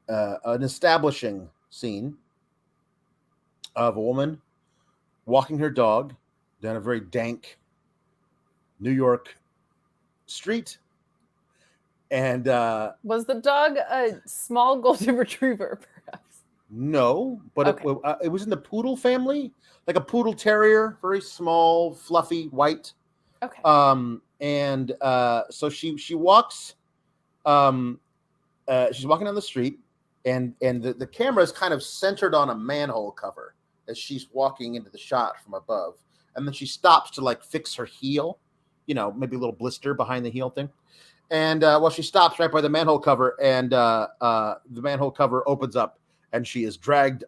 an establishing scene of a woman walking her dog down a very dank New York street. And was the dog a small golden retriever, perhaps? No, but Okay. it was in the poodle family, like a poodle terrier, very small, fluffy, white. Okay. And so she walks. She's walking down the street, and the camera is kind of centered on a manhole cover as she's walking into the shot from above, and then she stops to like fix her heel, maybe a little blister behind the heel thing. And she stops right by the manhole cover, and the manhole cover opens up, and she is dragged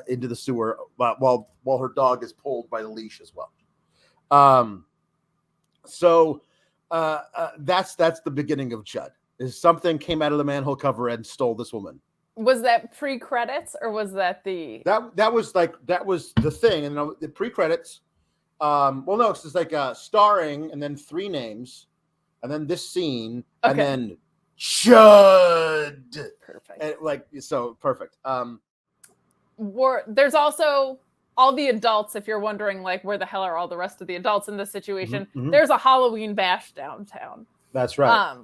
into the sewer while her dog is pulled by the leash as well. So that's the beginning of C.H.U.D. Is something came out of the manhole cover and stole this woman. Was that pre-credits or was that the that was the thing? And the pre-credits. No, it's like starring and then 3 names, and then this scene, and then C.H.U.D. Perfect. And perfect. There's also all the adults. If you're wondering, like, where the hell are all the rest of the adults in this situation? Mm-hmm. There's a Halloween bash downtown. That's right.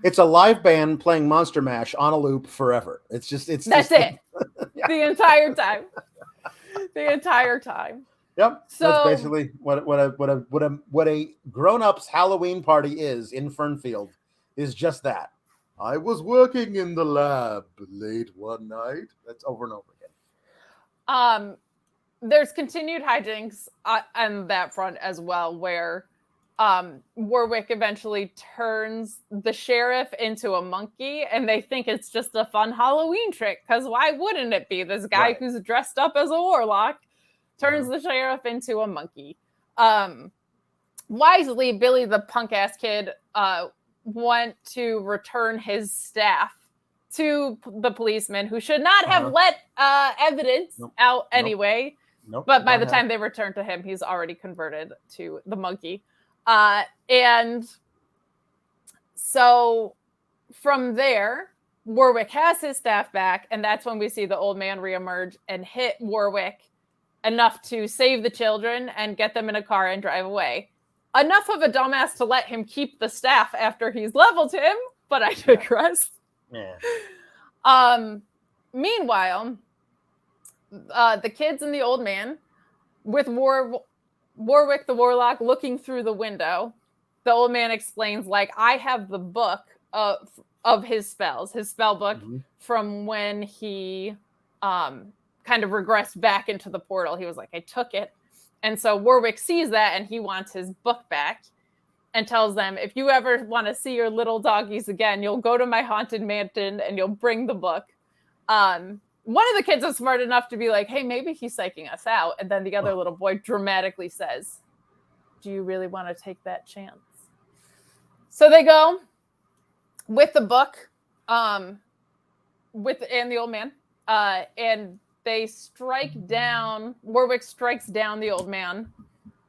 It's a live band playing Monster Mash on a loop forever. That's it. Yeah. The entire time. The entire time. Yep. So that's basically what a grown-up's Halloween party is in Fernfield. Is just that. I was working in the lab late one night. That's over and over again. There's continued hijinks on that front as well, where Warwick eventually turns the sheriff into a monkey, and they think it's just a fun Halloween trick, because why wouldn't it be? This guy who's dressed up as a warlock turns the sheriff into a monkey. Wisely, Billy, the punk-ass kid, went to return his staff to the policeman, who should not have let evidence out anyway. But by the time they returned to him, he's already converted to the monkey. And so from there, Warwick has his staff back, and that's when we see the old man reemerge and hit Warwick enough to save the children and get them in a car and drive away. Enough of a dumbass to let him keep the staff after he's leveled him, but I digress. Yeah. Meanwhile, the kids and the old man, with Warwick the warlock looking through the window, the old man explains, like, I have the book of his spells, his spell book, from when he kind of regressed back into the portal. He was like, I took it. And so Warwick sees that, and he wants his book back, and tells them, if you ever want to see your little doggies again, you'll go to my haunted mansion and you'll bring the book. One of the kids is smart enough to be like, hey, maybe he's psyching us out. And then the other little boy dramatically says, do you really want to take that chance? So they go with the book, and the old man, and they strike down, Warwick strikes down the old man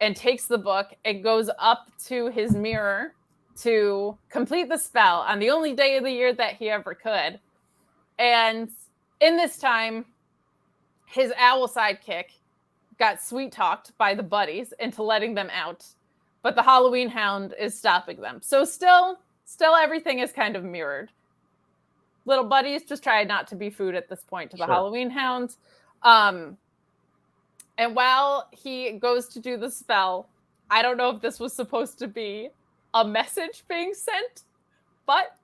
and takes the book and goes up to his mirror to complete the spell on the only day of the year that he ever could. And in this time, his owl sidekick got sweet-talked by the buddies into letting them out, but the Halloween hound is stopping them. So still everything is kind of mirrored. Little buddies just try not to be food at this point to the Halloween hound. And while he goes to do the spell, I don't know if this was supposed to be a message being sent, but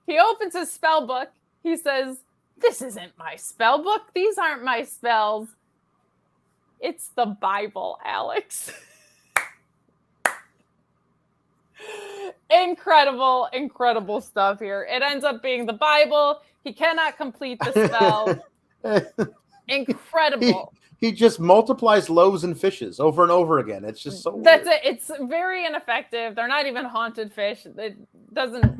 he opens his spell book. He says, this isn't my spell book. These aren't my spells. It's the Bible, Alex. Incredible stuff here. It ends up being the Bible. He cannot complete the spell. Incredible. He just multiplies loaves and fishes over and over again. It's just so That's weird. it. It's very ineffective. They're not even haunted fish. It doesn't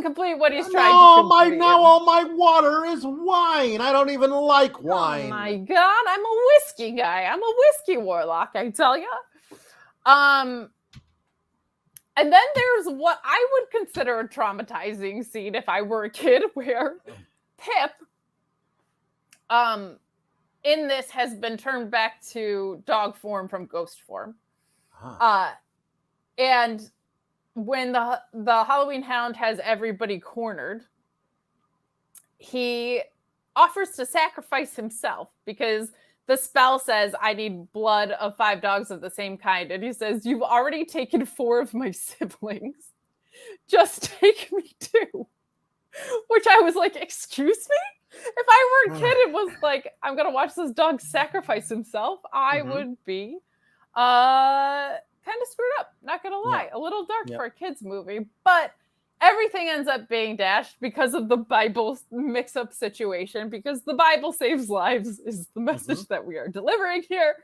complete what he's trying to complete. Now all my water is wine. I don't even like wine. Oh my God. I'm a whiskey guy. I'm a whiskey warlock, I tell you. And then there's what I would consider a traumatizing scene if I were a kid, where Pip, in this has been turned back to dog form from ghost form. And when the Halloween Hound has everybody cornered, he offers to sacrifice himself because the spell says, I need blood of 5 dogs of the same kind. And he says, you've already taken 4 of my siblings. Just take me 2. Which I was like, excuse me? If I were a kid and was like, I'm going to watch this dog sacrifice himself, I would be kind of screwed up. Not going to lie. A little dark for a kid's movie. But everything ends up being dashed because of the Bible mix-up situation, because the Bible saves lives is the message that we are delivering here.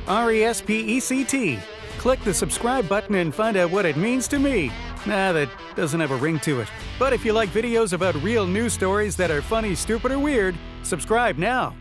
RESPECT. Click the subscribe button and find out what it means to me. Nah, that doesn't have a ring to it. But if you like videos about real news stories that are funny, stupid, or weird, subscribe now.